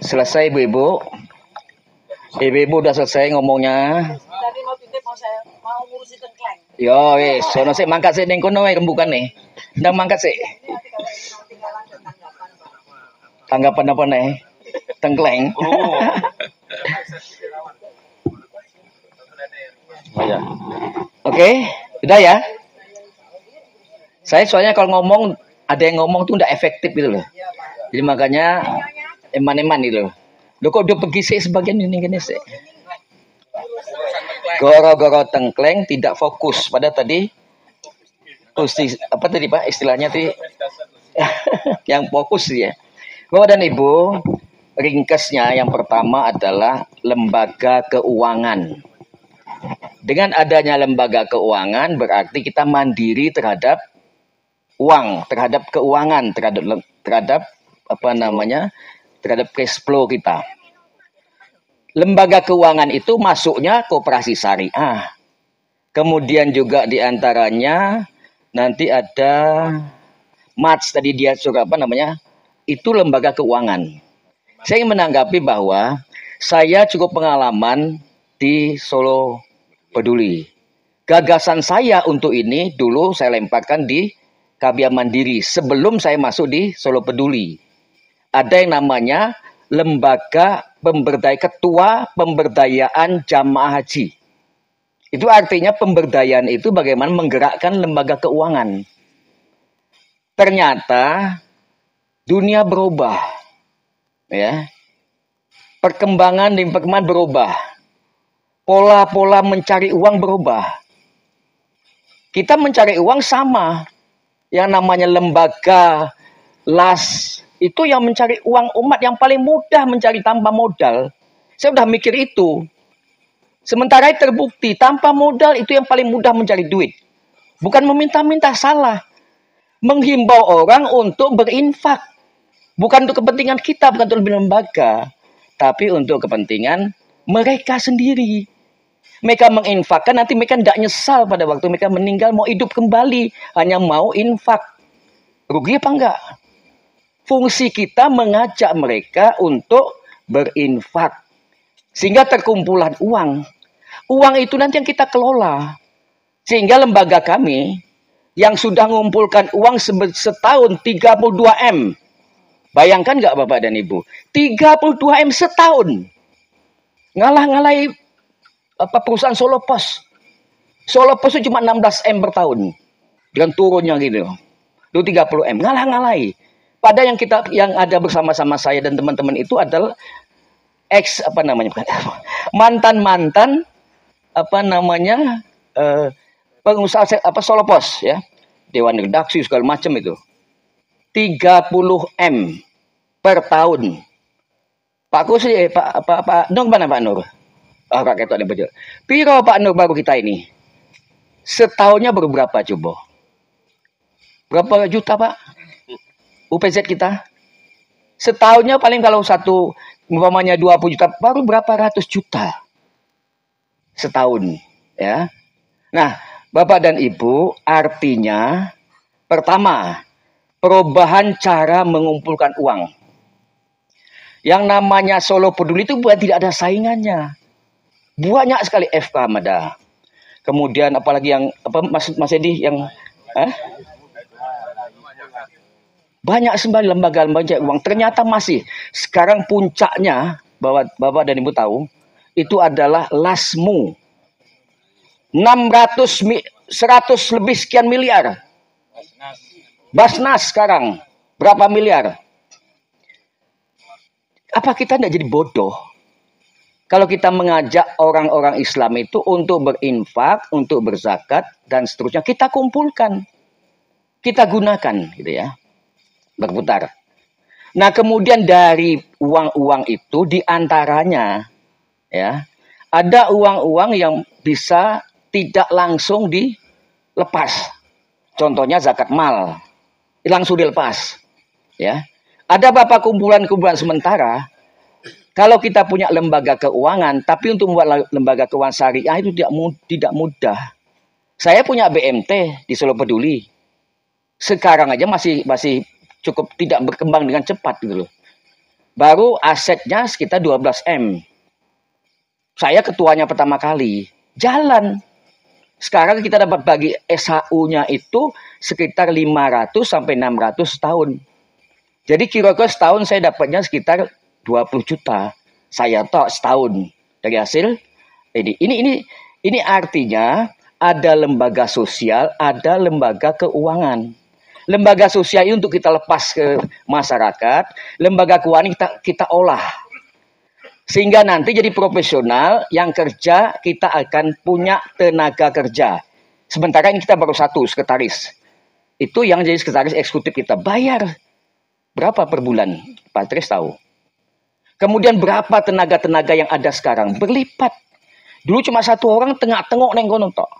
Selesai ibu-ibu? Ibu-ibu udah selesai ngomongnya? Tadi mau titip mau ngurusin tengkleng. Yo, wis, sono sik mangkat sik ning kono wae rembukan nih. Ndang mangkat sik. Tanggapan apa nih? Tengkleng. Oh ya. Oke, udah ya. Saya soalnya kalau ngomong ada yang ngomong tuh nggak efektif gitu loh. Jadi makanya eman-eman gitu loh. Loh kok udah pergi sih sebagian ini gini sih. Goro-goro tengkleng tidak fokus pada tadi apa tadi Pak istilahnya tadi yang fokus ya. Bapak dan Ibu, ringkasnya yang pertama adalah lembaga keuangan. Dengan adanya lembaga keuangan berarti kita mandiri terhadap uang, terhadap keuangan, terhadap apa namanya? Terhadap cash flow kita. Lembaga keuangan itu masuknya koperasi syariah. Kemudian juga diantaranya nanti ada MATS tadi dia suka apa namanya? Itu lembaga keuangan. Saya ingin menanggapi bahwa saya cukup pengalaman di Solo Peduli. Gagasan saya untuk ini dulu saya lemparkan di KBA Mandiri sebelum saya masuk di Solo Peduli. Ada yang namanya lembaga ketua pemberdayaan jamaah haji. Itu artinya pemberdayaan itu bagaimana menggerakkan lembaga keuangan. Ternyata dunia berubah. Ya. Perkembangan berubah. Pola-pola mencari uang berubah. Kita mencari uang sama. Yang namanya lembaga las itu yang mencari uang umat yang paling mudah mencari tanpa modal. Saya udah mikir itu. Sementara terbukti tanpa modal itu yang paling mudah mencari duit. Bukan meminta-minta, salah. Menghimbau orang untuk berinfak. Bukan untuk kepentingan kita, bukan untuk lembaga. Tapi untuk kepentingan mereka sendiri. Mereka menginfakkan, nanti mereka tidak nyesal pada waktu mereka meninggal, mau hidup kembali. Hanya mau infak. Rugi apa enggak? Fungsi kita mengajak mereka untuk berinfak. Sehingga terkumpulan uang. Uang itu nanti yang kita kelola. Sehingga lembaga kami yang sudah mengumpulkan uang setahun 32M. Bayangkan nggak Bapak dan Ibu? 32M setahun. Ngalah-ngalahi perusahaan Solo Pos. Solo Pos itu cuma 16M per tahun. Dengan turunnya gitu. Itu 30M. Ngalah-ngalahi. Pada yang ada bersama-sama saya dan teman-teman itu adalah mantan-mantan pengusaha Solo Pos ya. Dewan redaksi segala macam itu. 30M per tahun. Pak Kusi, Pak Nur mana Pak Nur? Oh, kakek itu ada betul. Piro Pak Nur baru kita ini? Setahunnya baru berapa coba? Berapa juta Pak? UPZ kita? Setahunnya paling kalau satu umpamanya 20 juta, baru berapa ratus juta? Setahun, ya. Nah, Bapak dan Ibu, artinya pertama, perubahan cara mengumpulkan uang. Yang namanya Solo Peduli itu bukan tidak ada saingannya. Banyak sekali FK ada. Kemudian apalagi yang Mas Edi yang banyak sembari lembaga-lembaga uang. Ternyata masih sekarang puncaknya Bapak dan Ibu tahu itu adalah Lasmu. 100 lebih sekian miliar. Basnas sekarang berapa miliar? Apa kita tidak jadi bodoh? Kalau kita mengajak orang-orang Islam itu untuk berinfak, untuk berzakat dan seterusnya, kita kumpulkan, kita gunakan, gitu ya, berputar. Nah kemudian dari uang-uang itu diantaranya, ya, ada uang-uang yang bisa tidak langsung dilepas. Contohnya zakat mal, langsung dilepas, ya. Ada beberapa kumpulan-kumpulan sementara. Kalau kita punya lembaga keuangan, tapi untuk membuat lembaga keuangan syariah itu tidak mudah. Saya punya BMT di Solo Peduli. Sekarang aja masih cukup tidak berkembang dengan cepat gitu loh. Baru asetnya sekitar 12 M. Saya ketuanya pertama kali. Jalan. Sekarang kita dapat bagi SHU-nya itu sekitar 500 sampai 600 setahun. Jadi kira-kira setahun saya dapatnya sekitar 20 juta. Saya tok setahun dari hasil ini artinya ada lembaga sosial, ada lembaga keuangan. Lembaga sosial ini untuk kita lepas ke masyarakat, lembaga keuangan kita olah. Sehingga nanti jadi profesional yang kerja kita akan punya tenaga kerja. Sementara ini kita baru satu sekretaris. Itu yang jadi sekretaris eksekutif kita bayar. Berapa per bulan? Pak Tris tahu. Kemudian berapa tenaga-tenaga yang ada sekarang? Berlipat. Dulu cuma satu orang tengok-tengok neng kono tok.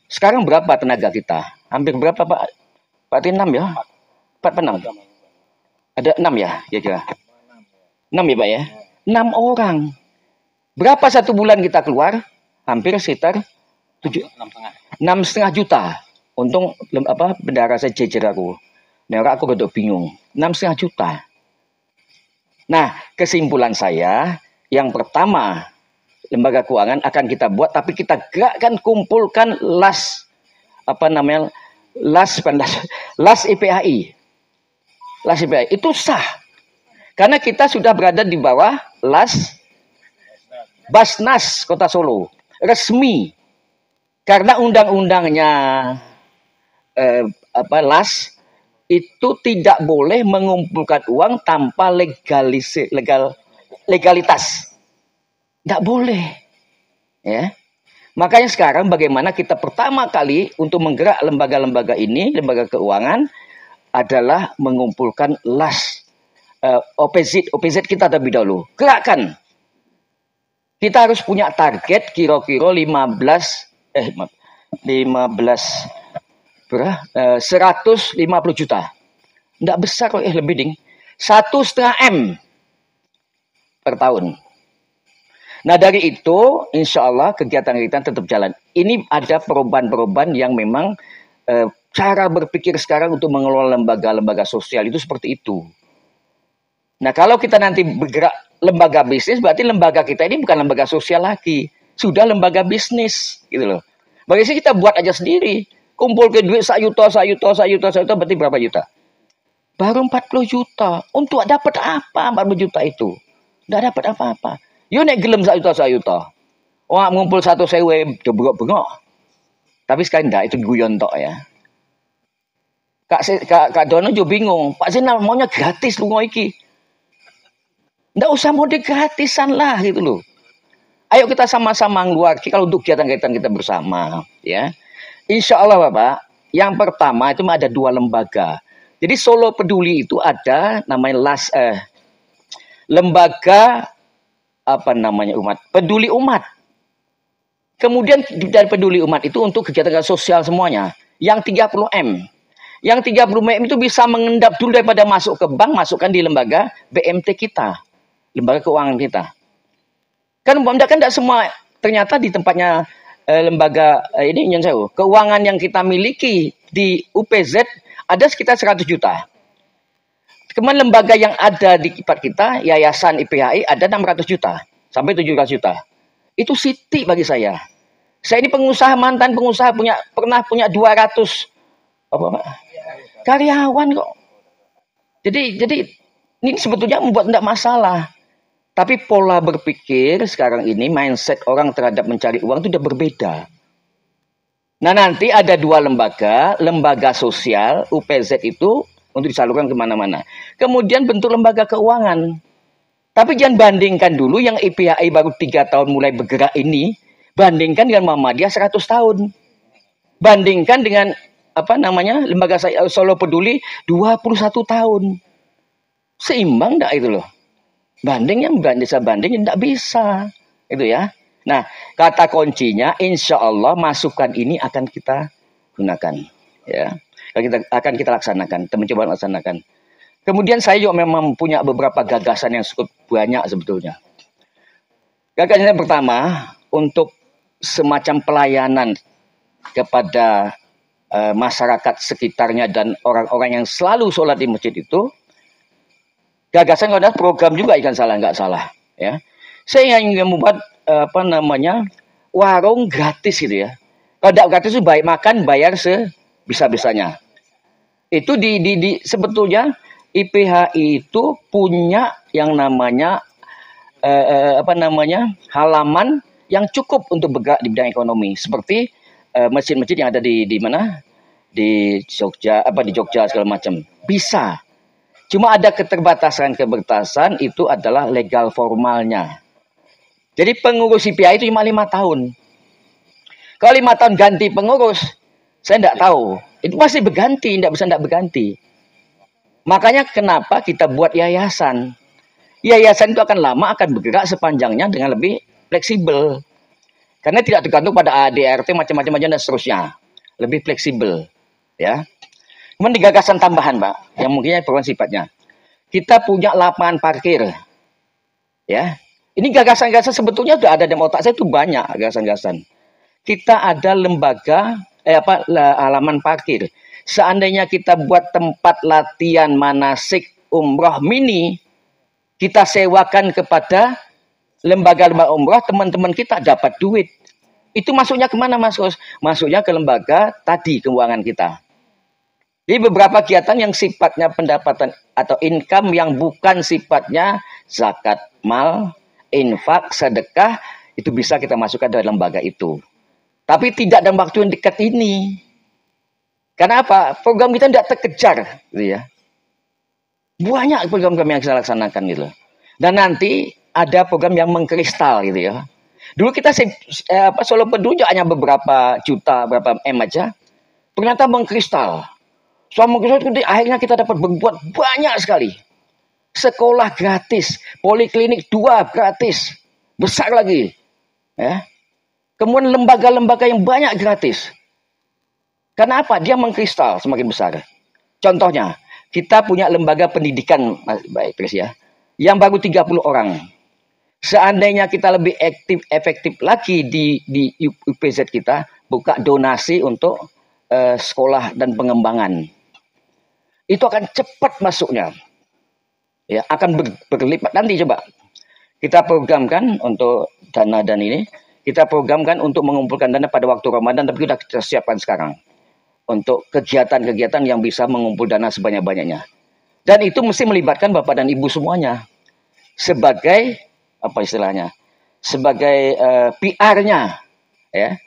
Sekarang berapa tenaga kita? Hampir berapa Pak? Pak Tris 6 ya? 4 apa 6? Ada 6 ya? Kira-kira. 6 ya Pak ya? 6 orang. Berapa satu bulan kita keluar? Hampir sekitar 6,5 juta. Untung bendara saya jejer aku. Nah, aku gak bingung. 6,5 juta. Nah, kesimpulan saya, yang pertama, lembaga keuangan akan kita buat, tapi kita gerakkan, kumpulkan las IPAI. Las IPAI itu sah. Karena kita sudah berada di bawah las Basnas Kota Solo. Resmi. Karena undang-undangnya las itu tidak boleh mengumpulkan uang tanpa legalitas. Tidak boleh. Ya. Makanya sekarang bagaimana kita pertama kali untuk menggerak lembaga-lembaga ini, lembaga keuangan, adalah mengumpulkan las OPZ kita terlebih dahulu. Gerakkan. Kita harus punya target kira-kira 150 juta. Tidak besar kok, lebih ding. 1,5 M per tahun. Nah dari itu, insya Allah kegiatan kita tetap jalan. Ini ada perubahan-perubahan yang memang cara berpikir sekarang untuk mengelola lembaga-lembaga sosial itu seperti itu. Nah kalau kita nanti bergerak lembaga bisnis, berarti lembaga kita ini bukan lembaga sosial lagi. Sudah lembaga bisnis. Gitu loh. Bagi kita buat aja sendiri. Kumpul ke duit 1 juta, berarti berapa juta? Baru 40 juta. Untuk dapat apa 40 juta itu? Tidak dapat apa-apa. Yo nek gelem 1 juta. Wah ngumpul 1 sewe, bengok-bengok. Tapi sekarang enggak, itu guyon tok ya. Kak Dono juga bingung. Pak Zainal maunya gratis lu mau iki. Nggak usah mode gratisan lah gitu loh. Ayo kita sama-sama ngeluar kalau untuk kegiatan-kegiatan kita bersama. Ya, insya Allah Bapak. Yang pertama itu ada 2 lembaga. Jadi Solo Peduli itu ada namanya lembaga umat. Peduli Umat. Kemudian dari Peduli Umat itu untuk kegiatan sosial semuanya. Yang 30 M. Yang 30 M itu bisa mengendap dulu daripada masuk ke bank, masukkan di lembaga BMT kita. Lembaga keuangan kita. Kan tidak semua ternyata di tempatnya lembaga ini yang saya keuangan yang kita miliki di UPZ ada sekitar 100 juta. Kemudian lembaga yang ada di tempat kita, Yayasan IPAI ada 600 juta sampai 700 juta. Itu siti bagi saya. Saya ini pengusaha, mantan pengusaha, pernah punya 200 karyawan kok. Jadi ini sebetulnya membuat tidak masalah. Tapi pola berpikir sekarang ini, mindset orang terhadap mencari uang itu sudah berbeda. Nah nanti ada 2 lembaga, lembaga sosial, UPZ itu untuk disalurkan kemana-mana. Kemudian bentuk lembaga keuangan. Tapi jangan bandingkan dulu yang IPAI baru 3 tahun mulai bergerak ini, bandingkan dengan Muhammadiyah 100 tahun. Bandingkan dengan lembaga Solo Peduli 21 tahun. Seimbang enggak itu loh? Bandingnya bisa bandingin, tidak bisa. Itu ya. Nah, kata kuncinya insya Allah masukan ini akan kita gunakan. Ya. Akan kita laksanakan. Kita mencoba laksanakan. Kemudian saya juga memang punya beberapa gagasan yang cukup banyak sebetulnya. Gagasan yang pertama, untuk semacam pelayanan kepada masyarakat sekitarnya dan orang-orang yang selalu sholat di masjid itu, Gagasan kalau ada program juga ikan salah nggak salah. Ya, saya ingin membuat warung gratis gitu ya. Kalau tidak gratis itu baik makan bayar sebisa-bisanya. Itu sebetulnya IPHI itu punya yang namanya halaman yang cukup untuk bergerak di bidang ekonomi, seperti masjid-masjid yang ada di mana, di Jogja segala macam bisa. Cuma ada keterbatasan itu adalah legal formalnya. Jadi pengurus IPHI itu cuma 5 tahun. Kalau 5 tahun ganti pengurus, saya tidak tahu. Itu pasti berganti, tidak berganti. Makanya kenapa kita buat yayasan. Yayasan itu akan lama, akan bergerak sepanjangnya dengan lebih fleksibel. Karena tidak tergantung pada ADRT macam-macam dan seterusnya. Lebih fleksibel. Ya. Kemudian di gagasan tambahan, Pak, yang mungkinnya program sifatnya. Kita punya lapangan parkir. Ya. Ini gagasan-gagasan sebetulnya sudah ada di otak saya, itu banyak gagasan-gagasan. Kita ada lembaga halaman parkir. Seandainya kita buat tempat latihan manasik umroh mini, kita sewakan kepada lembaga-lembaga umroh, teman-teman kita dapat duit. Itu masuknya kemana, Mas Ros? Masuknya ke lembaga tadi, keuangan kita. Jadi beberapa kegiatan yang sifatnya pendapatan atau income yang bukan sifatnya zakat mal, infak, sedekah, itu bisa kita masukkan dalam lembaga itu. Tapi tidak dalam waktu yang dekat ini. Karena apa? Program kita tidak terkejar, gitu ya. Banyak program-program yang kita laksanakan gitu. Dan nanti ada program yang mengkristal gitu ya. Dulu kita Solo Peduli hanya beberapa juta, berapa M aja. Ternyata mengkristal. Selama akhirnya kita dapat berbuat banyak sekali. Sekolah gratis, poliklinik 2 gratis, besar lagi. Ya. Kemudian lembaga-lembaga yang banyak gratis. Karena apa? Dia mengkristal semakin besar. Contohnya, kita punya lembaga pendidikan, baik Chris ya, yang baru 30 orang. Seandainya kita lebih efektif lagi di UPZ kita, buka donasi untuk sekolah dan pengembangan. Itu akan cepat masuknya. Ya, akan berlipat nanti coba. Kita programkan untuk dana dan ini, kita programkan untuk mengumpulkan dana pada waktu Ramadan, tapi sudah kita siapkan sekarang. Untuk kegiatan-kegiatan yang bisa mengumpul dana sebanyak-banyaknya. Dan itu mesti melibatkan Bapak dan Ibu semuanya. Sebagai, apa istilahnya, sebagai PR-nya. Ya.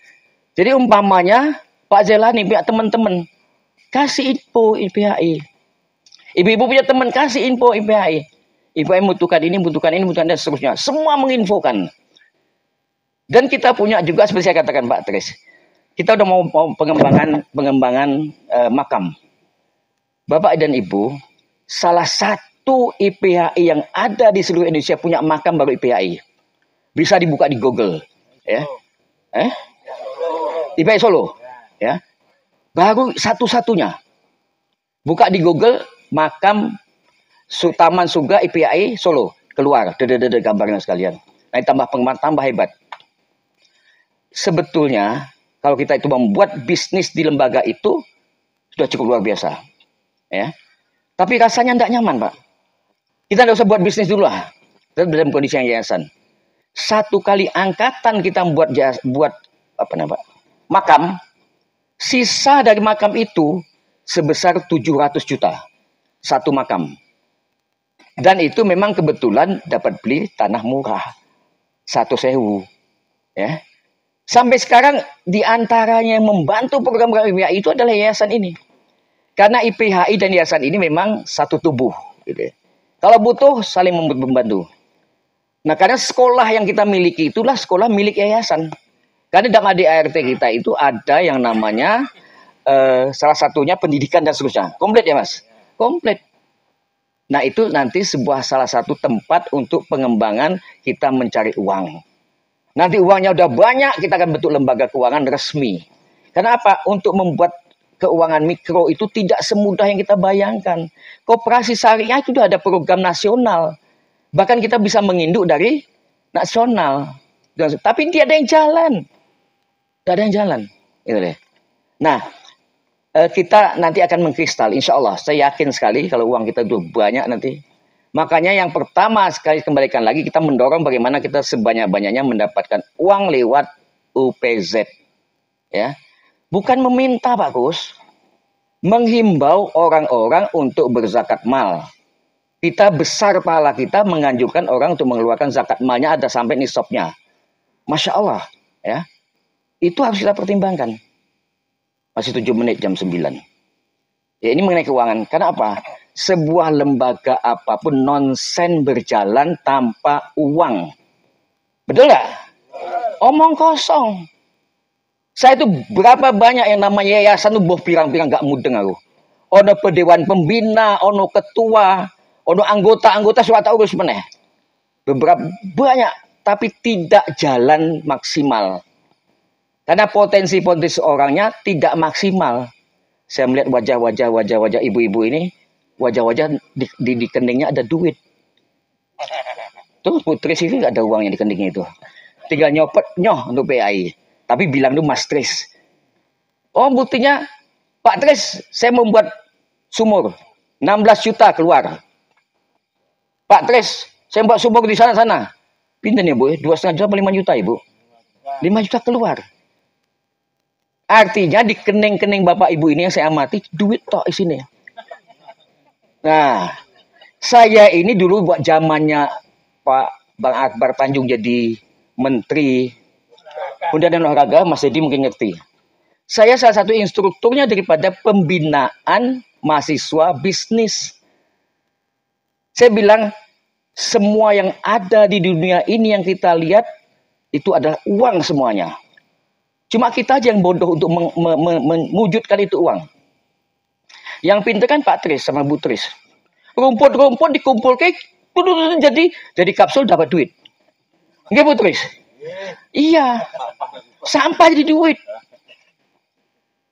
Jadi umpamanya, Pak Zelani, pihak teman-teman, kasih info IPHI. Ibu-ibu punya teman, kasih info IPHI. IPHI membutuhkan ini, membutuhkan ini, membutuhkan dan seterusnya. Semua menginfokan. Dan kita punya juga, seperti saya katakan Pak Tris, kita udah mau pengembangan makam. Bapak dan Ibu, salah satu IPHI yang ada di seluruh Indonesia punya makam baru IPHI. Bisa dibuka di Google. Ya. IPHI Solo. Ya. Baru satu-satunya. Buka di Google, makam Taman Surga IPHI Solo. Keluar. Gambarnya sekalian. Nah, tambah hebat. Sebetulnya, kalau kita itu membuat bisnis di lembaga itu, sudah cukup luar biasa. Ya. Tapi rasanya tidak nyaman, Pak. Kita tidak usah buat bisnis dulu lah. Dalam kondisi yang yayasan. 1 kali angkatan kita buat makam, sisa dari makam itu sebesar 700 juta. 1 makam. Dan itu memang kebetulan dapat beli tanah murah. 1.000. Ya. Sampai sekarang diantaranya yang membantu program IPHI itu adalah yayasan ini. Karena IPHI dan yayasan ini memang satu tubuh. Gitu ya. Kalau butuh saling membantu. Nah, karena sekolah yang kita miliki itulah sekolah milik yayasan. Karena dalam ADART kita itu ada yang namanya salah satunya pendidikan dan seterusnya. Komplit ya Mas? Komplit. Nah itu nanti salah satu tempat untuk pengembangan kita mencari uang. Nanti uangnya udah banyak, kita akan bentuk lembaga keuangan resmi. Karena apa? Untuk membuat keuangan mikro itu tidak semudah yang kita bayangkan. Koperasi syariah itu sudah ada program nasional. Bahkan kita bisa menginduk dari nasional. Tapi tidak ada yang jalan. Tidak ada yang jalan. Gitu deh. Nah, kita nanti akan mengkristal. Insya Allah, saya yakin sekali kalau uang kita udah banyak nanti. Makanya yang pertama sekali kembalikan lagi kita mendorong bagaimana kita sebanyak-banyaknya mendapatkan uang lewat UPZ. Ya. Bukan meminta Pak Kus. Menghimbau orang-orang untuk berzakat mal. Kita besar pahala kita menganjurkan orang untuk mengeluarkan zakat malnya ada sampai nisabnya. Masya Allah. Ya. Itu harus kita pertimbangkan. Masih 7 menit jam 9. Ya ini mengenai keuangan. Karena apa? Sebuah lembaga apapun nonsen berjalan tanpa uang. Betul nggak? Omong kosong. Saya itu berapa banyak yang namanya yayasan itu boh pirang-pirang gak mudeng aku. Ono dewan pembina, ono ketua, ono anggota suatu urus meneh. Beberapa banyak tapi tidak jalan maksimal. Karena potensi orangnya tidak maksimal. Saya melihat wajah ibu-ibu ini, wajah-wajah di keningnya ada duit. Tuh Putri sih nggak ada uangnya di keningnya itu. Tinggal nyopet nyoh untuk PAI. Tapi bilang tuh Mas Tris. Oh buktinya Pak Tris saya membuat sumur. 16 juta keluar. Pak Tris saya buat sumur di sana-sana. Pinten ya Bu? 2,5 juta, 5 juta Ibu? 5 juta keluar. Artinya di kening-kening Bapak Ibu ini yang saya amati duit tok isinya. Nah, saya ini dulu buat zamannya Pak Bang Akbar Tanjung jadi Menteri Pemuda dan Olahraga, Mas Dedi mungkin ngerti. Saya salah satu instrukturnya daripada pembinaan mahasiswa bisnis. Saya bilang, semua yang ada di dunia ini yang kita lihat, itu adalah uang semuanya. Cuma kita aja yang bodoh untuk mewujudkan itu uang. Yang pintar kan Pak Tris sama Bu Tris. Rumput-rumput dikumpulkan, jadi kapsul dapat duit. Enggak Bu Tris? Iya. Sampah jadi duit.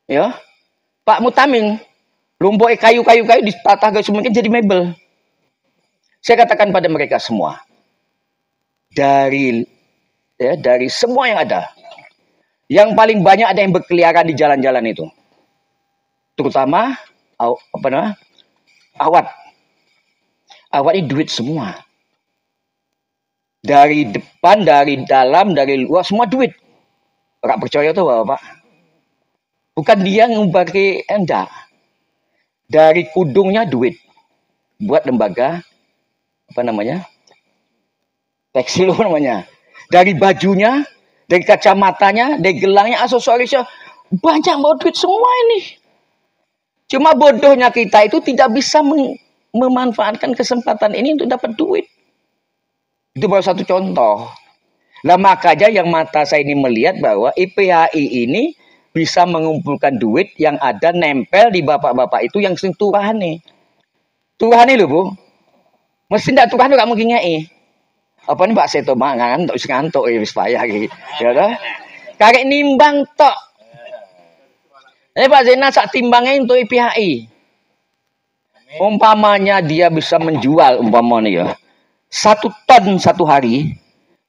Ya. Pak Mutamin, rumput kayu-kayu ditata guys mungkin jadi mebel. Saya katakan pada mereka semua. Dari semua yang ada. Yang paling banyak ada yang berkeliaran di jalan-jalan itu. Terutama awat. Awat ini duit semua. Dari depan, dari dalam, dari luar, semua duit. Orang percaya tuh Bapak. Bukan dia ngubari enggak. Dari kudungnya duit. Buat lembaga, tekstil namanya. Dari bajunya, dari kacamatanya, dari gelangnya, aksesorisnya. Banyak mau duit semua ini. Cuma bodohnya kita itu tidak bisa memanfaatkan kesempatan ini untuk dapat duit. Itu baru satu contoh. Lah makanya yang mata saya ini melihat bahwa IPHI ini bisa mengumpulkan duit yang ada nempel di bapak-bapak itu yang sering turahane. Turahane lho Bu. Mesti ndak turahane gak mungkin ngei. Apa nih Pak Seto mangan tok ngantuk wis payah iki. Ya toh? Karek nimbang tok. Pak Zena sak timbangnya untuk IPHI. Umpamanya dia bisa menjual umpamanya ya. 1 ton satu hari,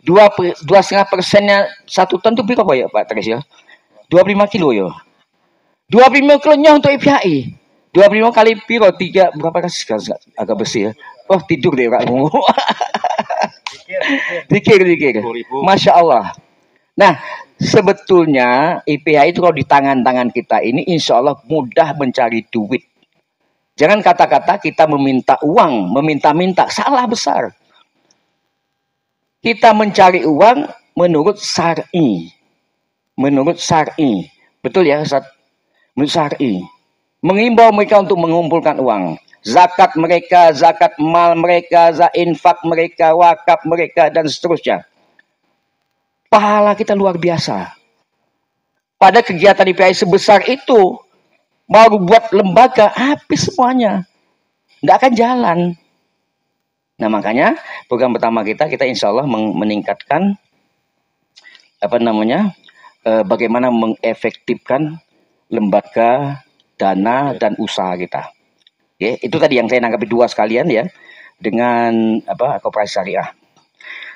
2,5%-nya 1 ton itu berapa ya Pak Tris ya? 25 kilo ya. 25 kilonya untuk IPHI. 25 kali piro 3 berapa kasih agak bersih ya. Oh tidur deh Pak. Dikir. Masya Allah. Nah sebetulnya IPHI itu kalau di tangan-tangan kita ini insya Allah mudah mencari duit. Jangan kata-kata kita meminta uang, meminta-minta, salah besar. Kita mencari uang menurut syar'i. Menurut syar'i. Betul ya Ustaz? Menurut syar'i. Mengimbau mereka untuk mengumpulkan uang. Zakat mereka, zakat mal mereka, infak mereka, wakaf mereka, dan seterusnya. Pahala kita luar biasa. Pada kegiatan IPHI sebesar itu, mau buat lembaga, habis semuanya. Nggak akan jalan. Nah makanya program pertama kita insya Allah meningkatkan bagaimana mengefektifkan lembaga, dana dan usaha kita. Ya, itu tadi yang saya nanggapi 2 sekalian ya dengan koperasi syariah.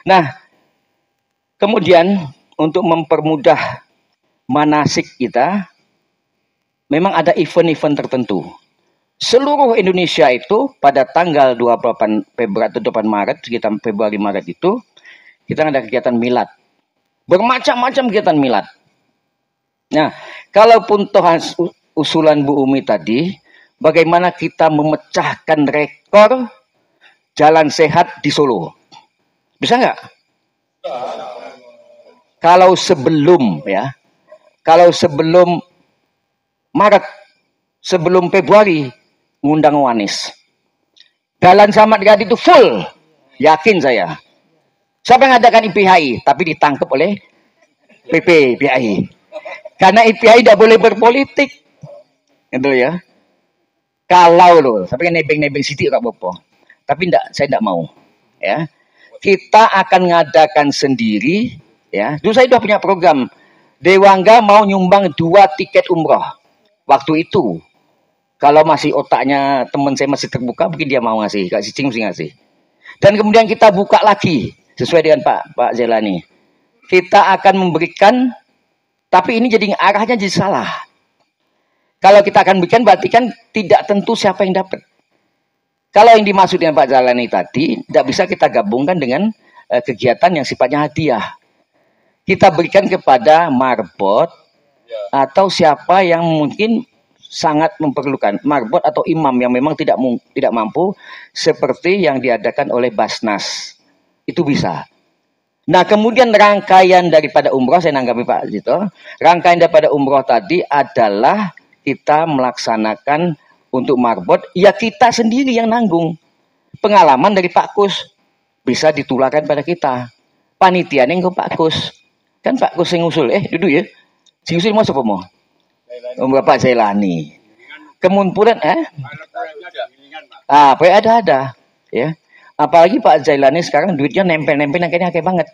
Nah kemudian untuk mempermudah manasik kita, memang ada event-event tertentu. seluruh Indonesia itu pada tanggal 28 Februari atau 8 Maret, sekitar Februari Maret itu, kita ada kegiatan milad. Bermacam-macam kegiatan milad. Nah, kalaupun Tuhan usulan Bu Umi tadi, bagaimana kita memecahkan rekor jalan sehat di Solo? Bisa nggak? Kalau sebelum Maret, sebelum Februari, ngundang Wanis. Jalan Slamet Riyadi itu full, yakin saya. Siapa yang ngadakan IPHI, tapi ditangkap oleh PPPI. Karena IPHI tidak boleh berpolitik, gitu ya. Kalau loh, sampai nebeng-nebeng sidik tak apa-apa. Tapi saya tidak mau, ya. Kita akan ngadakan sendiri, ya. Dulu saya sudah punya program. Dewangga mau nyumbang 2 tiket umroh. Waktu itu, kalau masih otaknya teman saya masih terbuka, mungkin dia mau ngasih, Kak Cicing mesti ngasih. Dan kemudian kita buka lagi, sesuai dengan Pak Zelani. Kita akan memberikan, tapi ini jadi arahnya jadi salah. Kalau kita akan berikan, berarti kan tidak tentu siapa yang dapat. Kalau yang dimaksud dengan Pak Zelani tadi, tidak bisa kita gabungkan dengan kegiatan yang sifatnya hadiah. Kita berikan kepada marbot, atau siapa yang mungkin sangat memerlukan, marbot atau imam yang memang tidak mampu, seperti yang diadakan oleh Basnas. Itu bisa. Nah, kemudian rangkaian daripada umroh, saya nanggapi Pak Zito, rangkaian daripada umroh tadi adalah kita melaksanakan untuk marbot, ya kita sendiri yang nanggung. Pengalaman dari Pak Kus bisa ditularkan pada kita. Panitia yang ke Pak Kus. Kan Pak Kus yang ngusul, duduk ya. Sing usul mau sapa mau? Bapak Zelani. Kemudian ada. Ya. Apalagi Pak Zelani sekarang duitnya nempel-nempel kayaknya kayak banget.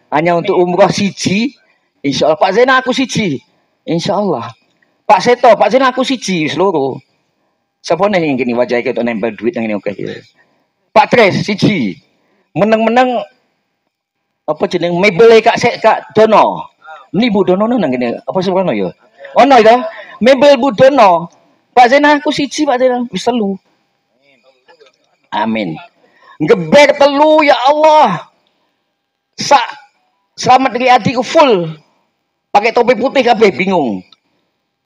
Hanya untuk umroh siji, insya Allah. Pak Zena aku siji, insya Allah. Pak Seto, Pak Zena aku siji seluruh. Siapa nih yang gini wajahnya untuk nempel duit yang ini oke. Pak Tres siji. Meneng-meneng apa jeneng mebel Kak Dono. Ini Bu Dono nang gini apa sebenarnya ya? Ono itu mebel Bu Dono. Pak Zena aku siji Pak Zena wis telu. Amin. Geber telu ya Allah. Slamet Riyadi full. Pakai topi putih kabeh bingung.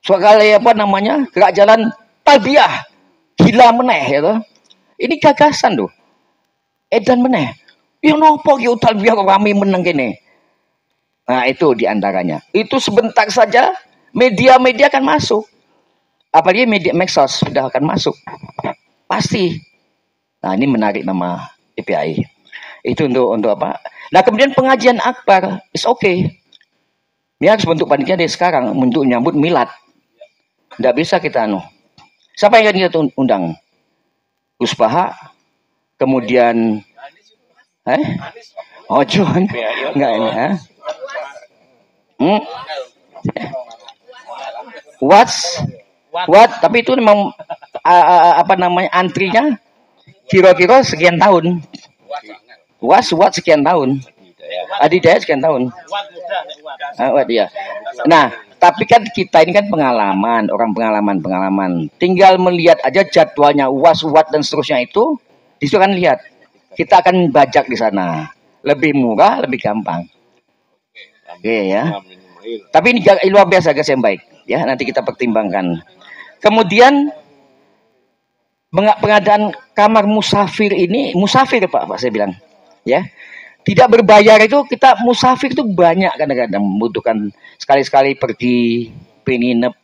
Soalnya apa namanya? Gerak jalan talbiyah. Gila meneh ya toh. Ini gagasan loh. Edan meneh. Ya nopo ki talbiyah kok rame meneng kene. Nah, itu diantaranya. Itu sebentar saja media-media akan masuk. Apalagi media medsos sudah akan masuk. Pasti. Nah, ini menarik nama IPAI. Itu untuk apa? Nah, kemudian pengajian akbar is okay. Ini harus bentuk panitia dari sekarang untuk menyambut milad. Tidak bisa kita Siapa yang akan kita undang? Gus Paha, kemudian John. Enggak ini, What? Tapi itu memang apa namanya antrinya kira-kira sekian tahun. What sekian tahun. Adidaya sekian tahun. Ya. Nah, tapi kan kita ini kan pengalaman, orang pengalaman. Tinggal melihat aja jadwalnya UAS, dan seterusnya itu, disitu kan lihat. Kita akan bajak di sana. Lebih murah, lebih gampang. Oke ya. Tapi ini luar biasa guys yang baik. Ya, nanti kita pertimbangkan. Kemudian pengadaan kamar musafir ini, musafir Pak saya bilang. Ya. Tidak berbayar itu kita musafir itu banyak kadang-kadang membutuhkan sekali-sekali pergi penginep.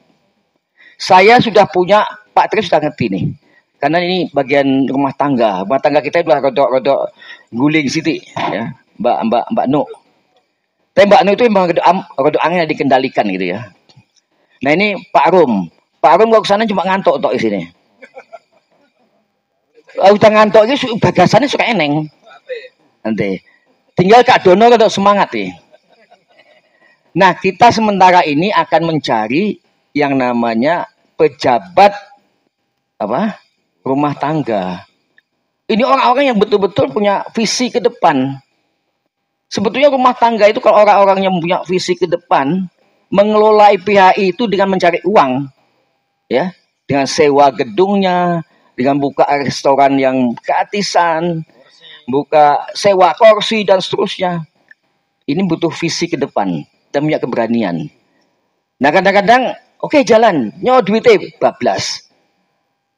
Saya sudah punya Pak Tri sudah ngerti nih. Karena ini bagian rumah tangga. Rumah tangga kita sudah rodok guling siti ya. Mbak Nu. Tapi Mbak Nu itu memang rodok angin dikendalikan gitu ya. Nah, ini Pak Rum. Pak Rum kalau kesana cuma ngantuk di sini. Udah ngantuk ini bagasannya suka eneng. Nanti tinggal Kak Dono untuk semangat nih. Nah, kita sementara ini akan mencari yang namanya pejabat rumah tangga. Ini orang-orang yang betul-betul punya visi ke depan. Sebetulnya rumah tangga itu kalau orang-orang yang punya visi ke depan, mengelola IPHI itu dengan mencari uang, ya, dengan sewa gedungnya, dengan buka restoran yang gratisan, buka sewa kursi dan seterusnya. Ini butuh visi ke depan dan punya keberanian. Nah kadang-kadang oke, jalan, nyawa duitnya bablas.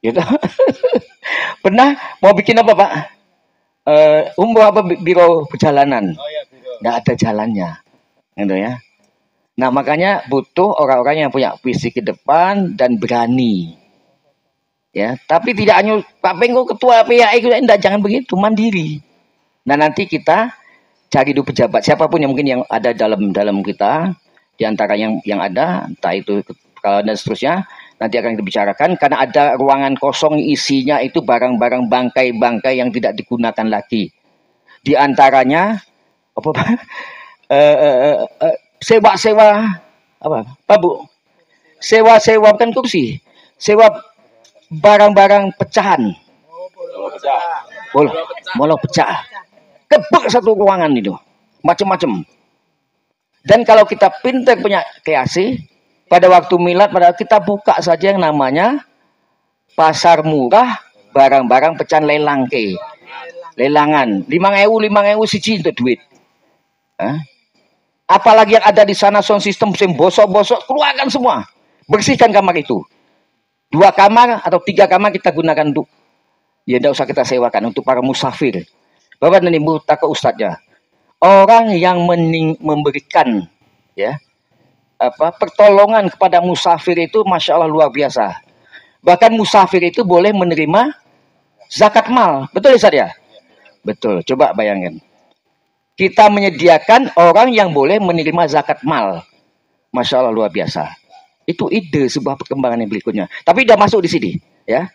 Gitu. Pernah mau bikin apa Pak? Umroh apa biro perjalanan? Nggak ada jalannya, gitu ya. Nah makanya butuh orang-orang yang punya visi ke depan dan berani. Ya, tapi tidak hanya Pak Pengko ketua PAI, enggak, jangan begitu, mandiri. Nah nanti kita cari dulu pejabat siapapun yang mungkin yang ada dalam kita, di antara yang ada, entah itu dan seterusnya, nanti akan kita bicarakan karena ada ruangan kosong isinya itu barang-barang bangkai-bangkai yang tidak digunakan lagi. Di antaranya apa Pak? Sewa-sewa apa Pak Bu? Sewa-sewa bukan kursi, sewa barang-barang pecahan. Bola pecah. Kebek satu ruangan itu. Macam-macam. Dan kalau kita pintar punya kreasi, pada waktu milad, pada kita buka saja yang namanya pasar murah barang-barang pecahan lelang ke. Lelangan. 5.000 siji untuk duit. Apalagi yang ada di sana sound system bosok-bosok, keluarkan semua. Bersihkan kamar itu. 2 kamar atau 3 kamar kita gunakan untuk, ya tidak usah kita sewakan untuk para musafir. Bapak dan Ibu, tak ke ustadznya. Orang yang memberikan ya pertolongan kepada musafir itu masya Allah luar biasa. Bahkan musafir itu boleh menerima zakat mal. Betul Ustaz ya? Betul. Coba bayangkan. Kita menyediakan orang yang boleh menerima zakat mal. Masya Allah luar biasa. Itu ide sebuah perkembangan yang berikutnya. Tapi sudah masuk di sini, ya.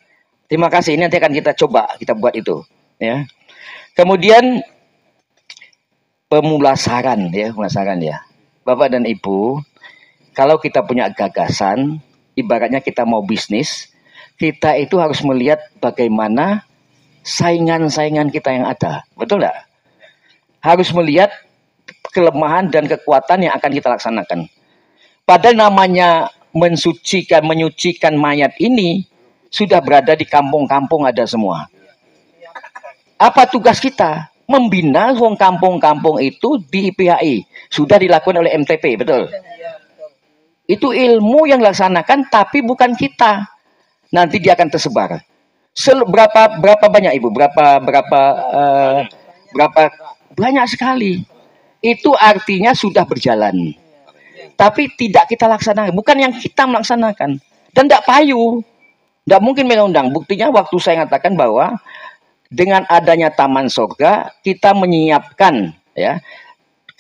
Terima kasih. Ini nanti akan kita coba kita buat itu, ya. Kemudian pemulasaran, ya, Bapak dan Ibu, kalau kita punya gagasan, ibaratnya kita mau bisnis, kita itu harus melihat bagaimana saingan-saingan kita yang ada, betul nggak? Harus melihat kelemahan dan kekuatan yang akan kita laksanakan. Padahal namanya menyucikan mayat ini sudah berada di kampung-kampung ada semua. Apa tugas kita? Membina kampung-kampung itu di IPHI. Sudah dilakukan oleh MTP, betul? Itu ilmu yang dilaksanakan, tapi bukan kita. Nanti dia akan tersebar. Berapa banyak Ibu? Berapa banyak sekali. Itu artinya sudah berjalan. Tapi tidak kita laksanakan, bukan yang kita melaksanakan, dan tidak payu, tidak mungkin mengundang. Buktinya waktu saya mengatakan bahwa dengan adanya Taman Sorga kita menyiapkan ya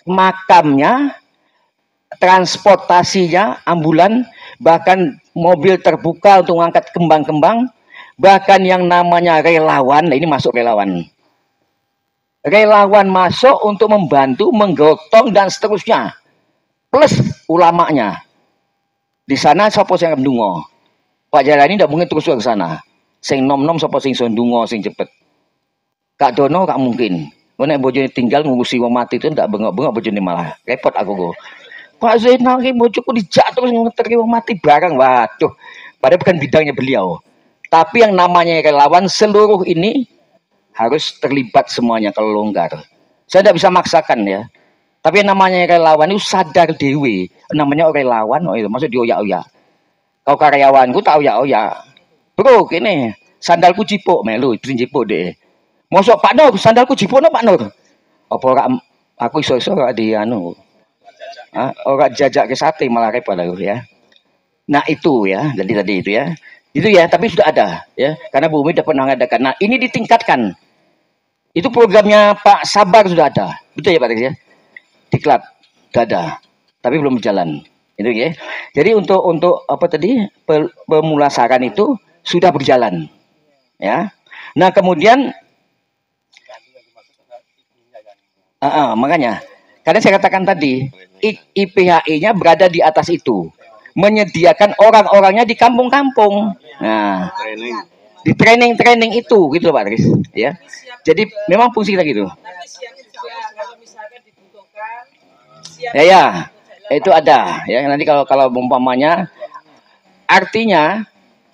makamnya, transportasinya, ambulan, bahkan mobil terbuka untuk mengangkat kembang-kembang, bahkan yang namanya relawan, ini masuk relawan masuk untuk membantu, menggotong dan seterusnya. Plus ulamanya. Di sana sapa sing ndonga. Pak Jalani ndak mungkin terus ke sana. Sing nom-nom sapa sing iso ndonga sing cepet. Kak Dono gak mungkin. Nek bojone tinggal ngurusi wong mati itu ndak bengok-bengok bojone malah repot aku go. Pak Zainal ki bojoku dijak terus ngeterke wong mati barang. Waduh. Padahal bukan bidangnya beliau. Tapi yang namanya relawan seluruh ini harus terlibat semuanya kalau longgar. Saya tidak bisa maksakan ya. Tapi yang namanya relawan itu sadar dewi. Namanya relawan, oh itu maksud dioyak-oyak. Kau karyawanku tak oyak-oyak. Bro, gini, sandalku jipuk melu, jipuk deh. Mosok Pak Nur, sandalku jipuk no Pak Nur. Apa ora aku iso-iso ora di anu. Ora jajak ke sate malah repot aku ya. Nah itu ya, jadi tadi itu ya. Itu ya, tapi sudah ada ya. Karena Bu Umi sudah pernah mengadakan. Nah, ini ditingkatkan. Itu programnya Pak Sabar sudah ada. Betul ya Pak ya? Diklat sudah ada, tapi belum berjalan. Itu ya. Jadi untuk apa tadi pemulasaran itu sudah berjalan, ya. Nah kemudian, makanya, karena saya katakan tadi, IPHI-nya berada di atas itu, menyediakan orang-orangnya di kampung-kampung. Nah, di training itu, gitu Pak Riz, ya. Jadi memang fungsi kita gitu. Ya, itu ada ya. Nanti kalau umpamanya, artinya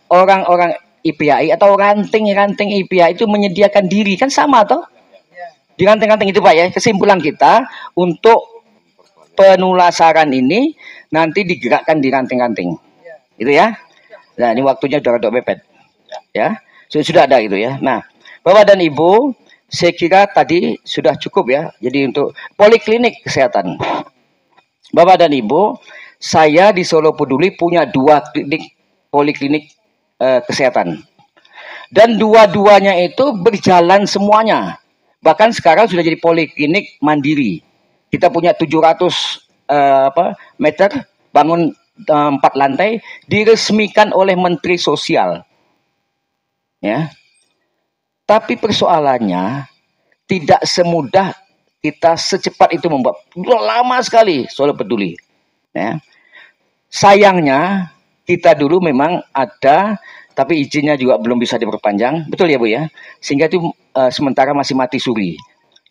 orang-orang IPAI atau ranting-ranting IPAI itu menyediakan diri, kan sama toh? Di ranting-ranting itu Pak ya, kesimpulan kita untuk penulasaran ini nanti digerakkan di ranting-ranting. Itu ya. Nah, ini waktunya udah rada mepet. Ya. Sudah ada gitu ya. Nah, Bapak dan Ibu, saya kira tadi sudah cukup ya. Jadi untuk poliklinik kesehatan. Bapak dan Ibu, saya di Solo Peduli punya 2 poliklinik kesehatan. Dan dua-duanya itu berjalan semuanya. Bahkan sekarang sudah jadi poliklinik mandiri. Kita punya 700 meter, bangun 4 lantai, diresmikan oleh Menteri Sosial. Ya. Tapi persoalannya tidak semudah kita secepat itu membuat. Lama sekali Solo Peduli. Ya. Sayangnya kita dulu memang ada, tapi izinnya juga belum bisa diperpanjang. Betul ya Bu ya? Sehingga itu sementara masih mati suri.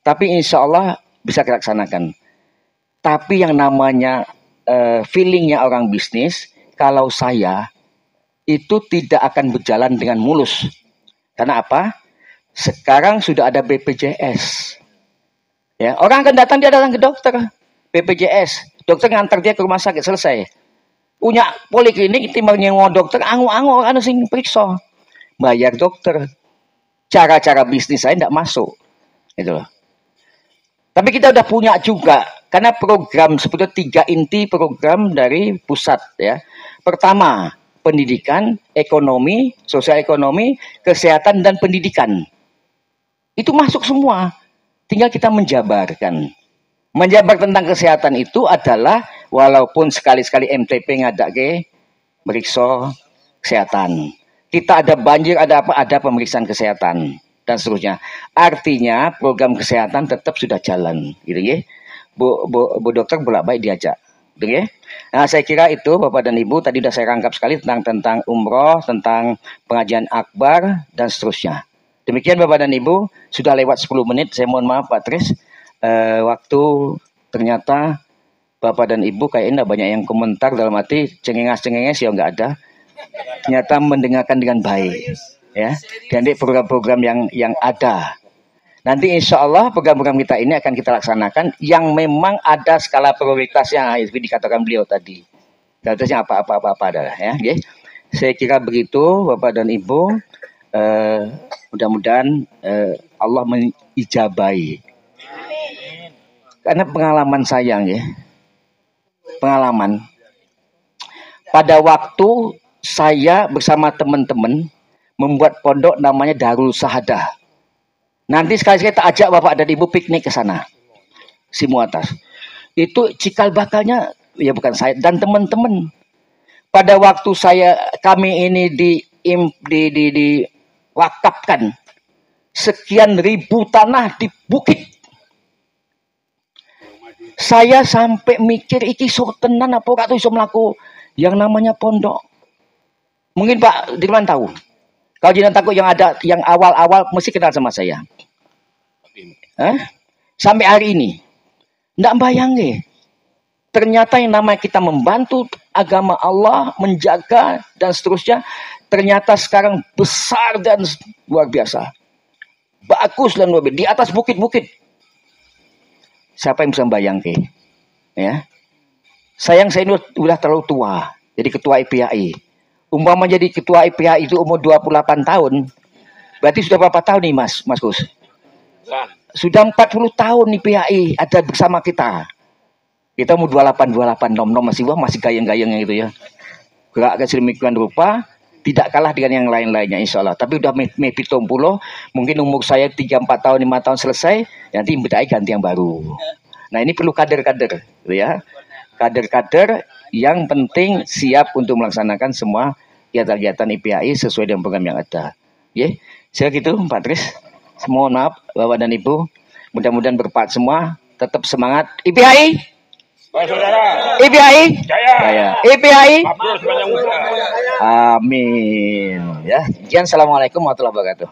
Tapi insya Allah bisa kita laksanakan. Tapi yang namanya feelingnya orang bisnis, kalau saya itu tidak akan berjalan dengan mulus. Karena apa? Sekarang sudah ada BPJS. Ya, orang akan datang, dia datang ke dokter. BPJS, dokter ngantar dia ke rumah sakit, selesai. Punya poliklinik, timbang nyewa dokter, angu-angu orang sing periksa. Bayar dokter. Cara-cara bisnis saya tidak masuk. Gitu loh. Tapi kita udah punya juga, karena program sebetulnya 3 inti program dari pusat ya. Pertama, pendidikan, ekonomi, sosial ekonomi, kesehatan dan pendidikan. Itu masuk semua. Tinggal kita menjabarkan. Menjabar tentang kesehatan itu adalah walaupun sekali-sekali MTP ngadak ke meriksa kesehatan. Kita ada banjir, ada apa, ada pemeriksaan kesehatan dan seterusnya. Artinya program kesehatan tetap sudah jalan, gitu ya. Bu dokter bolak-balik diajak, gitu ya. Nah, saya kira itu Bapak dan Ibu tadi sudah saya rangkap sekali tentang umroh, tentang pengajian akbar dan seterusnya. Demikian Bapak dan Ibu, sudah lewat 10 menit. Saya mohon maaf Pak Tris. Waktu ternyata Bapak dan Ibu kayaknya banyak yang komentar dalam arti cengenges-cengenges ya nggak ada. Ternyata mendengarkan dengan baik. Ya, dan di program-program yang ada. Nanti insya Allah program-program kita ini akan kita laksanakan yang memang ada skala prioritasnya, yang dikatakan beliau tadi. Prioritasnya apa-apa adalah ya. Okay. Saya kira begitu Bapak dan Ibu. Mudah-mudahan Allah mengijabahi. Karena pengalaman saya ya. Pengalaman. Pada waktu saya bersama teman-teman membuat pondok namanya Darul Sahadah. Nanti sekali-sekali kita ajak Bapak dan Ibu piknik ke sana. Simu atas. Itu cikal bakalnya ya bukan saya dan teman-teman. Pada waktu kami ini diwakafkan sekian ribu tanah di bukit. Saya sampai mikir iki sok tenan apa gak iso mlaku yang namanya pondok. Mungkin Pak Dirman tahu. Kalau jenengan takut yang awal-awal mesti kenal sama saya. Sampai hari ini. Nggak bayang deh. Ternyata yang namanya kita membantu agama Allah, menjaga dan seterusnya. Ternyata sekarang besar dan luar biasa. Bagus dan luar biasa. Di atas bukit-bukit. Siapa yang bisa membayangkan? Ya. Sayang saya ini udah terlalu tua. Jadi ketua IPAI. Umpama jadi ketua IPAI itu umur 28 tahun. Berarti sudah berapa tahun nih Mas Gus? Sudah 40 tahun IPAI ada bersama kita. Kita umur 28 nom-nom masih gayeng-gayengnya gitu ya. Gerak ke sedemikian rupa. Tidak kalah dengan yang lain-lainnya insya Allah. Tapi udah maybe 70. Mungkin umur saya 3-4 tahun 5 tahun selesai. Nanti IPAI ganti yang baru. Nah ini perlu kader-kader gitu ya. Kader-kader yang penting siap untuk melaksanakan semua kegiatan-kegiatan IPAI sesuai dengan program yang ada. Ya, saya gitu Pak Tris. Mohon maaf Bapak dan Ibu. Mudah-mudahan bermanfaat semua. Tetap semangat IPAI. IPAI. Jaya. IPAI. Amin. Ya, sekian. Assalamualaikum warahmatullahi wabarakatuh.